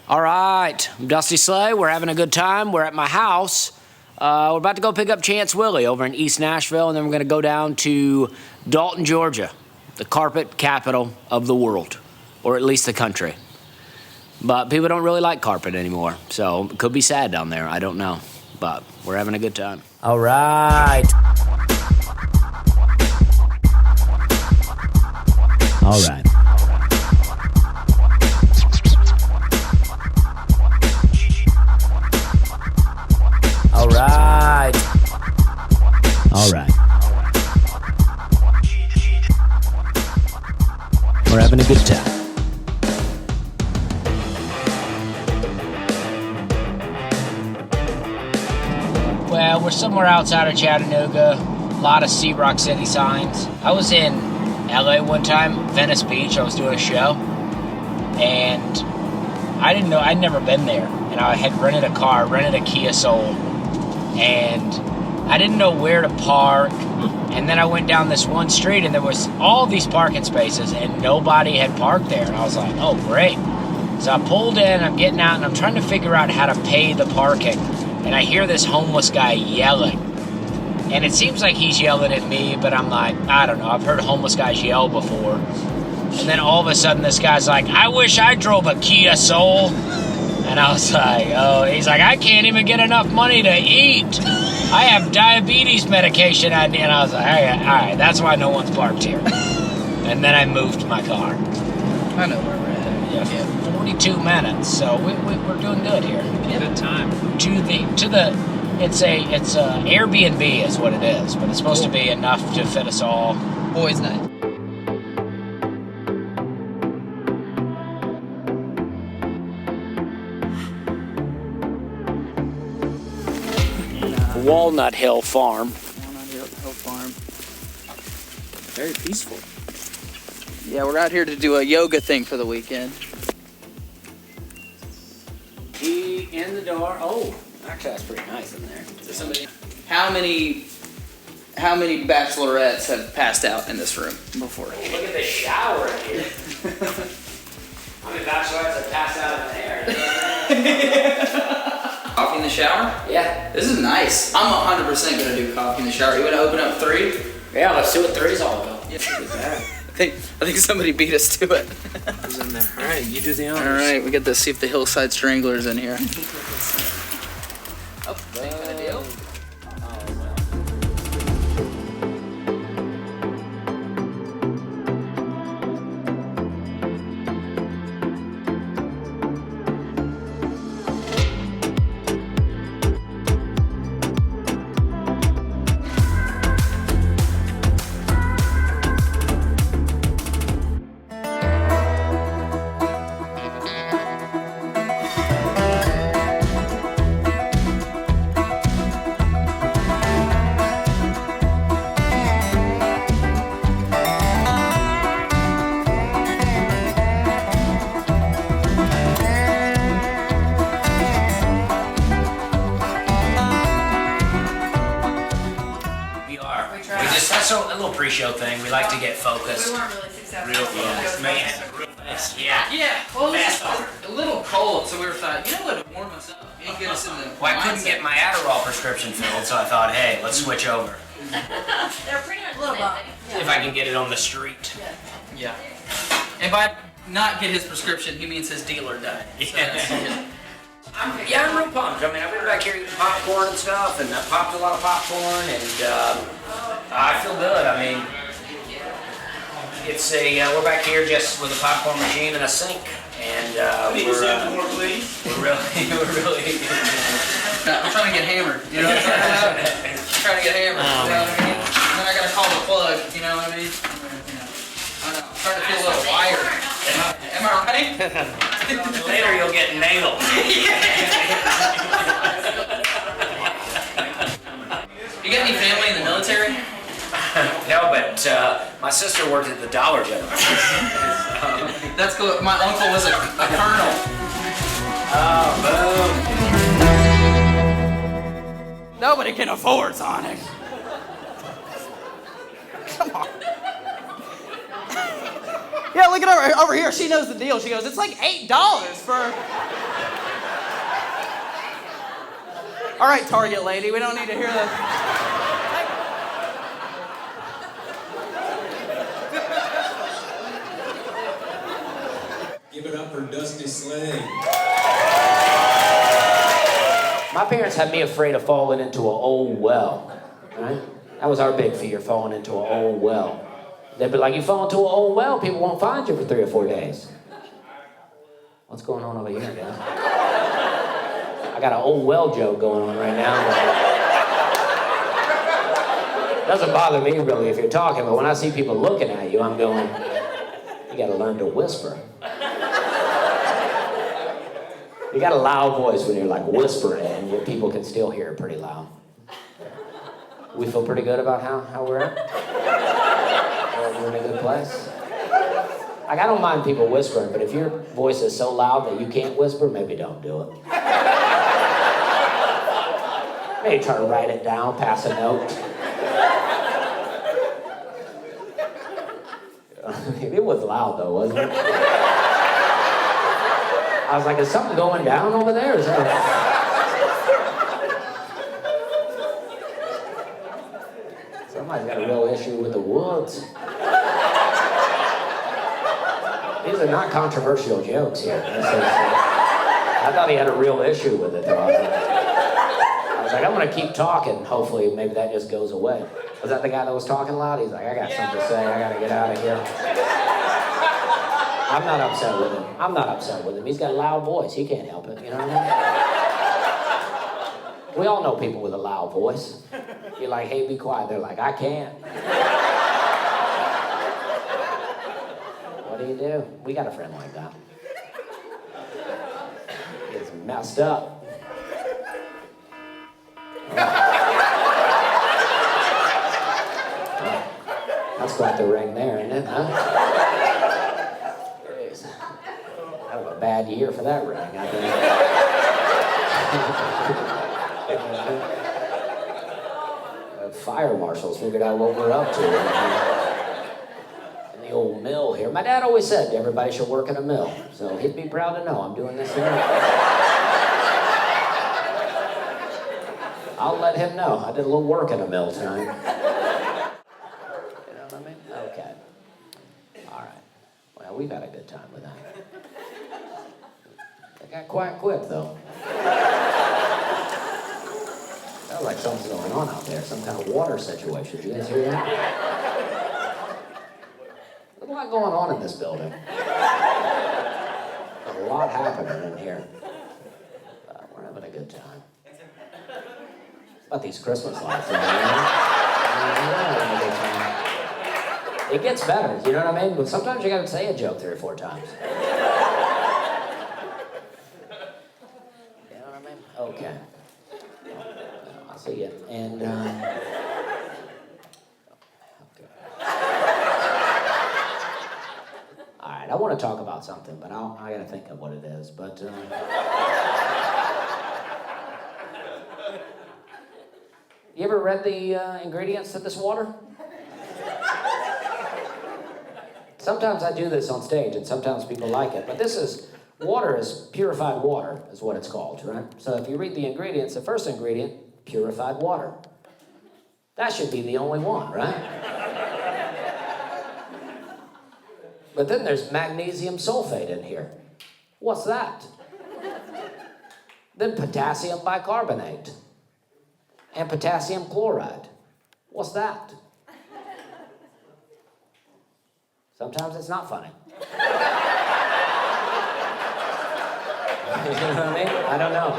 All right, I'm Dusty Slay. We're having a good time. We're at my house. We're about to go pick up Chance Willie over in East Nashville, and then we're going to go down to Dalton, Georgia, the carpet capital of the world, or at least the country. But people don't really like carpet anymore, so it could be sad down there. I don't know, but we're having a good time. All right. All right. All right. All right. We're having a good time. Well, we're somewhere outside of Chattanooga. A lot of Sea Rock City signs. I was in LA one time, Venice Beach. I was doing a show. And I didn't know, I'd never been there. And I had rented a car, rented a Kia Soul. And I didn't know where to park. And then I went down this one street and there was all these parking spaces and nobody had parked there. And I was like, oh, great. So I pulled in, I'm getting out, and I'm trying to figure out how to pay the parking. And I hear this homeless guy yelling. And it seems like he's yelling at me, but I'm like, I don't know. I've heard homeless guys yell before. And then all of a sudden this guy's like, I wish I drove a Kia Soul. And I was like, oh, he's like, I can't even get enough money to eat. I have diabetes medication I need. And I was like, all right, that's why no one's parked here. And then I moved my car. I know where we're at. Yeah, 42 minutes, so we're doing good here. Good time. It's a Airbnb is what it is, but it's supposed to be enough to fit us all. Boys' night. Walnut Hill Farm. Walnut Hill Farm. Very peaceful. Yeah, we're out here to do a yoga thing for the weekend. Key in the door. Oh, actually, that's pretty nice in there. Is there somebody? How many bachelorettes have passed out in this room before? Look at the shower in here. How many bachelorettes have passed out in there? Coffee in the shower? Yeah. This is nice. I'm 100% gonna do coffee in the shower. You wanna open up 3? Yeah, let's see what 3's all about. Yeah. I think somebody beat us to it. Who's in there? All right, you do the honors. All right, we get to see if the Hillside Strangler's in here. Oh, same kind of deal. That's a little pre-show thing. We like to get focused. We weren't really successful. Real fast. Real fast. Yeah. Yeah. Well, it was a little cold, so we were thought, you know what, to warm us up. You get us in the Well, I couldn't get my Adderall prescription filled, so I thought, hey, let's switch over. They're pretty much the same thing. See if I can get it on the street. Yeah. And by not get his prescription, he means his dealer died. Yeah. I'm real pumped. I mean, I've been back here eating popcorn and stuff, and I popped a lot of popcorn, and I feel good. I mean, it's we're back here just with a popcorn machine and a sink, and we're really. I'm trying to get hammered, you know what I'm saying? Trying to get hammered, you know what I mean? And then I gotta call the plug, you know what I mean? I know, I'm starting to feel a little wired. Am I right? Later you'll get nailed. You got any family in the military? No, but my sister worked at the Dollar General. That's cool. My uncle was a colonel. Oh, boom. Nobody can afford Sonic. Come on. Yeah, look at her over here. She knows the deal. She goes, it's like $8 for All right, Target lady, we don't need to hear that. Give it up for Dusty Slade. My parents had me afraid of falling into an old well, right? That was our big fear, falling into an old well. They'd be like, you fall into an old well, people won't find you for 3 or 4 days. What's going on over here, guys? I got an old well joke going on right now. It doesn't bother me really if you're talking, but when I see people looking at you, I'm going, you gotta learn to whisper. You got a loud voice when you're like whispering, and your people can still hear it pretty loud. We feel pretty good about how we're at? We're in a good place? Like, I don't mind people whispering, but if your voice is so loud that you can't whisper, maybe don't do it. Maybe try to write it down, pass a note. It was loud though, wasn't it? I was like, is something going down over there? Is that somebody's got a real issue with the woods. These are not controversial jokes here. I thought he had a real issue with it though. I was like, I'm gonna keep talking. Hopefully, maybe that just goes away. Was that the guy that was talking loud? He's like, I got something to say. I gotta get out of here. I'm not upset with him. I'm not upset with him. He's got a loud voice. He can't help it. You know what I mean? We all know people with a loud voice. You're like, hey, be quiet. They're like, I can't. What do you do? We got a friend like that. It's messed up. That's quite the ring there, isn't it, huh? Jeez. That was a bad year for that ring, I think. Fire marshals figured out what we're up to in the old mill here. My dad always said everybody should work in a mill, so he'd be proud to know I'm doing this here. I'll let him know. I did a little work in a mill tonight. You know what I mean? Okay. All right. Well, we've had a good time with that. It got quiet quick, though. Sounds like something's going on out there. Some kind of water situation. You guys hear that? There's a lot going on in this building. There's a lot happening in here. We're having a good time. About these Christmas lights. It gets better, you know what I mean? But sometimes you gotta say a joke 3 or 4 times. You know what I mean? Okay. I'll see you. And, okay. All right, I want to talk about something, but I gotta think of what it is. But, you ever read the ingredients to this water? Sometimes I do this on stage, and sometimes people like it. But water is purified water, is what it's called, right? So if you read the ingredients, the first ingredient, purified water. That should be the only one, right? But then there's magnesium sulfate in here. What's that? Then potassium bicarbonate. And potassium chloride. What's that? Sometimes it's not funny. You know what I mean? I don't know.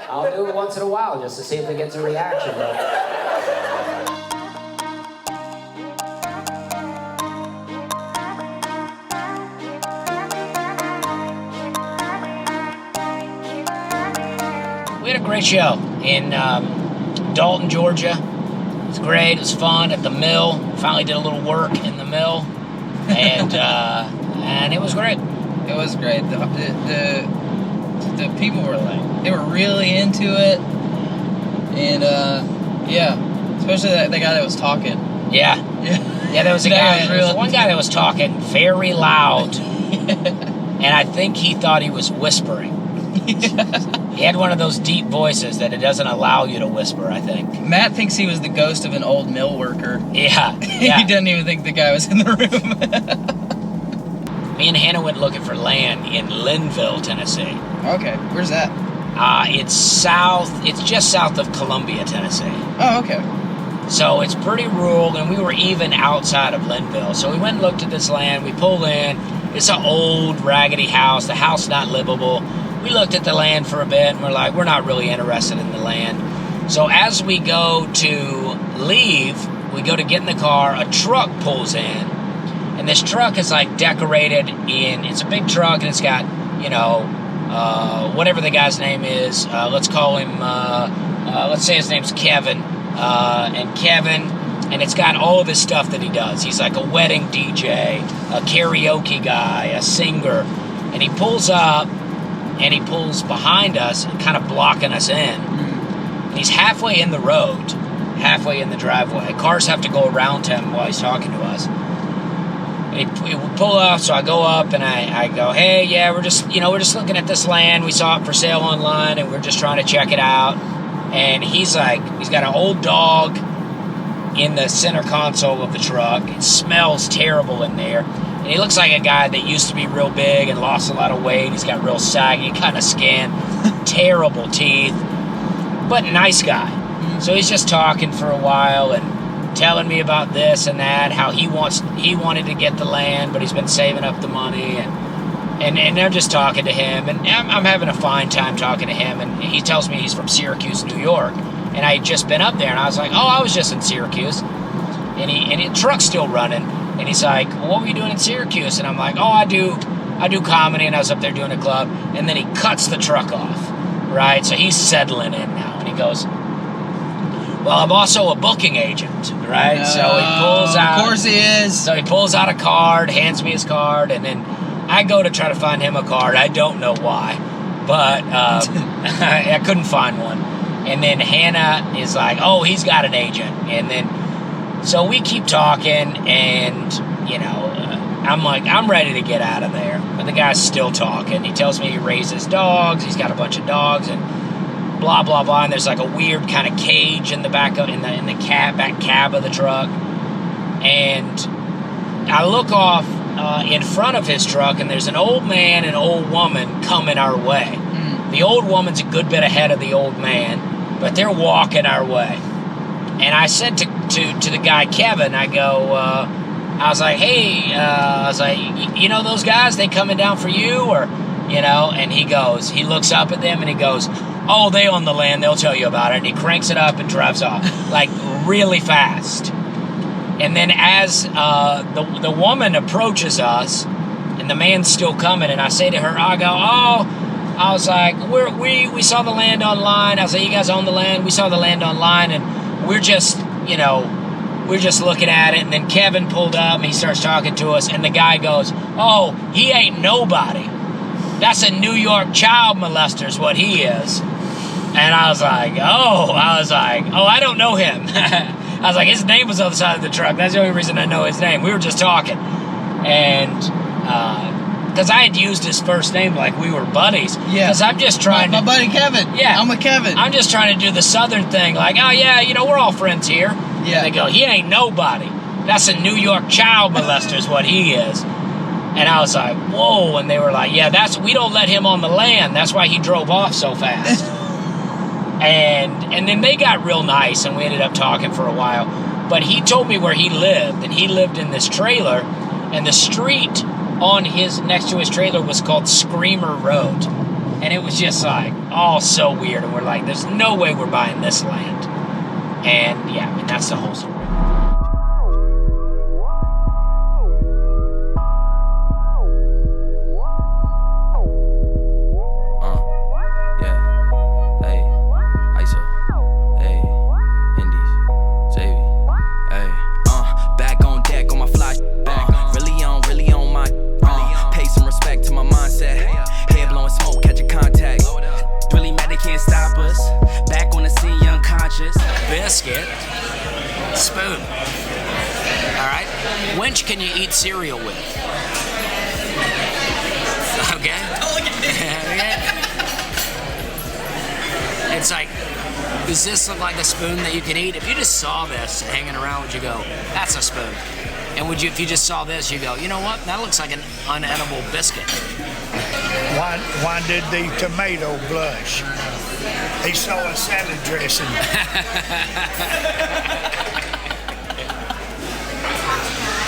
I'll do it once in a while just to see if it gets a reaction. We had a great show in Dalton, Georgia. It was great. It was fun at the mill. Finally did a little work in the mill, and it was great. It was great. The people were like, they were really into it, and yeah, especially the guy that was talking. Yeah. There was a guy. There was one guy that was talking very loud, and I think he thought he was whispering. He had one of those deep voices that it doesn't allow you to whisper, I think. Matt thinks he was the ghost of an old mill worker. Yeah. He doesn't even think the guy was in the room. Me and Hannah went looking for land in Linville, Tennessee. Okay, where's that? It's just south of Columbia, Tennessee. Oh, okay. So it's pretty rural, and we were even outside of Linville. So we went and looked at this land. We pulled in. It's an old, raggedy house. The house not livable. We looked at the land for a bit, and we're like, we're not really interested in the land. So as we go to leave, we go to get in the car, a truck pulls in. And this truck is like decorated it's a big truck, and it's got, whatever the guy's name is. Let's call him, let's say his name's Kevin. And it's got all of his stuff that he does. He's like a wedding DJ, a karaoke guy, a singer. And he pulls up, and he pulls behind us, kind of blocking us in. And he's halfway in the road, halfway in the driveway. Cars have to go around him while he's talking to us. And we pull up, so I go up, and I go, hey, yeah, we're just looking at this land. We saw it for sale online, and we're just trying to check it out. And he's got an old dog in the center console of the truck. It smells terrible in there. And he looks like a guy that used to be real big and lost a lot of weight. He's got real saggy kind of skin, terrible teeth, but nice guy. So he's just talking for a while and telling me about this and that, how he wanted to get the land, but he's been saving up the money, and I'm just talking to him, and I'm having a fine time talking to him, and he tells me he's from Syracuse, New York, and I had just been up there, and I was like, oh, I was just in Syracuse, and the truck's still running, and he's like, well, what were you doing in Syracuse? And I'm like, oh, I do comedy, and I was up there doing a club, and then he cuts the truck off, right? So he's settling in now, and he goes, well, I'm also a booking agent, right? So he pulls out... Of course he is. So he pulls out a card, hands me his card, and then I go to try to find him a card. I don't know why, but I couldn't find one. And then Hannah is like, oh, he's got an agent. And then, so we keep talking, and, I'm like, I'm ready to get out of there. But the guy's still talking. He tells me he raises dogs. He's got a bunch of dogs, and blah, blah, blah. And there's like a weird kind of cage in the back back cab of the truck. And I look off in front of his truck, and there's an old man and old woman coming our way. The old woman's a good bit ahead of the old man, but they're walking our way. And I said to the guy, Kevin, I go, I was like, hey, you know those guys, they coming down for you, or, and he looks up at them, and he goes, oh, they own the land, they'll tell you about it. And he cranks it up and drives off, like really fast. And then as the woman approaches us, and the man's still coming, and I say to her, I was like, we saw the land online. I was like, you guys own the land? We saw the land online, and we're just looking at it. And then Kevin pulled up, and he starts talking to us, and the guy goes, oh, he ain't nobody. That's a New York child molester is what he is. And I was like, oh, I don't know him. I was like, his name was on the side of the truck. That's the only reason I know his name. We were just talking. And, because I had used his first name like we were buddies. Yeah. Because I'm just trying my buddy Kevin. Yeah. I'm a Kevin. I'm just trying to do the Southern thing. Like, oh, yeah, we're all friends here. Yeah. And they go, he ain't nobody. That's a New York child molester is what he is. And I was like, whoa. And they were like, yeah, we don't let him on the land. That's why he drove off so fast. And then they got real nice, and we ended up talking for a while. But he told me where he lived, and he lived in this trailer, and the street next to his trailer was called Screamer Road. And it was just like, all so weird. And we're like, there's no way we're buying this land. And yeah, that's the whole story. Biscuit, spoon. All right. Which can you eat cereal with? Okay. Okay. Does this look like a spoon that you can eat? If you just saw this hanging around, would you go, that's a spoon? And would you, if you just saw this, you go, you know what? That looks like an unedible biscuit. Why did the tomato blush? He saw a salad dressing.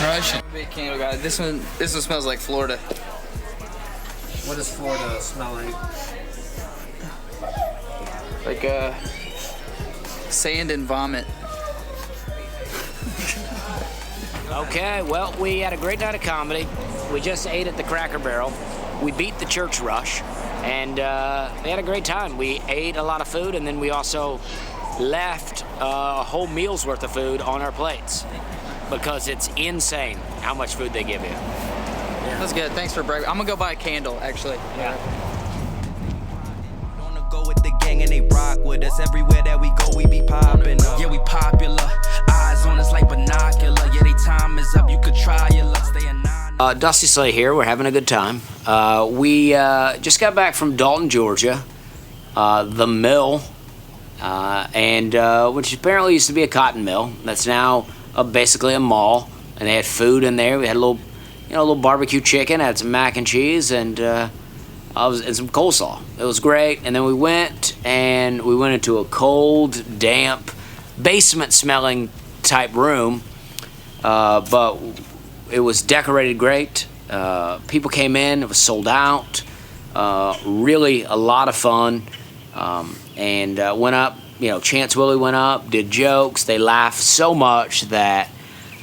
Crushing. Big candle guy. This one smells like Florida. What does Florida smell like? Like sand and vomit. Okay, well, we had a great night of comedy. We just ate at the Cracker Barrel. We beat the church rush, and we had a great time. We ate a lot of food, and then we also left a whole meal's worth of food on our plates because it's insane how much food they give you. That's good. Thanks for breakfast. I'm gonna go buy a candle, actually. Yeah. Wanna go with the gang and they rock with us. Everywhere that we go, we be popping up. Yeah, we popular. Eyes on us like binocular. Yeah, they time is up. You could try your luck. Stay a nine. Dusty Slay here. We're having a good time. We just got back from Dalton, Georgia, the mill, and which apparently used to be a cotton mill. That's now basically a mall, and they had food in there. We had a little barbecue chicken, had some mac and cheese, and and some coleslaw. It was great. And then we went into a cold, damp, basement-smelling type room, but it was decorated great. People came in. It was sold out. Really a lot of fun. And went up. Chance Willie went up, did jokes. They laughed so much that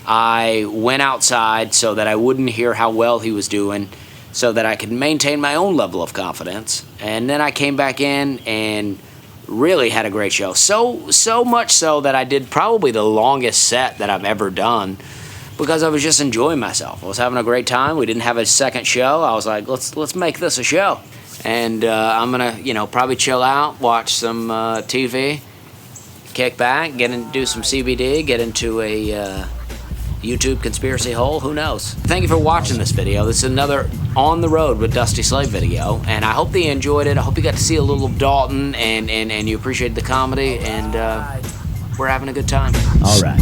I went outside so that I wouldn't hear how well he was doing, so that I could maintain my own level of confidence. And then I came back in and really had a great show. So much so that I did probably the longest set that I've ever done, because I was just enjoying myself. I was having a great time. We didn't have a second show. I was like, let's make this a show. And I'm gonna, probably chill out, watch some TV, kick back, do some CBD, get into a YouTube conspiracy hole. Who knows? Thank you for watching this video. This is another On the Road with Dusty Slay video, and I hope that you enjoyed it. I hope you got to see a little of Dalton, and you appreciated the comedy, and we're having a good time. All right.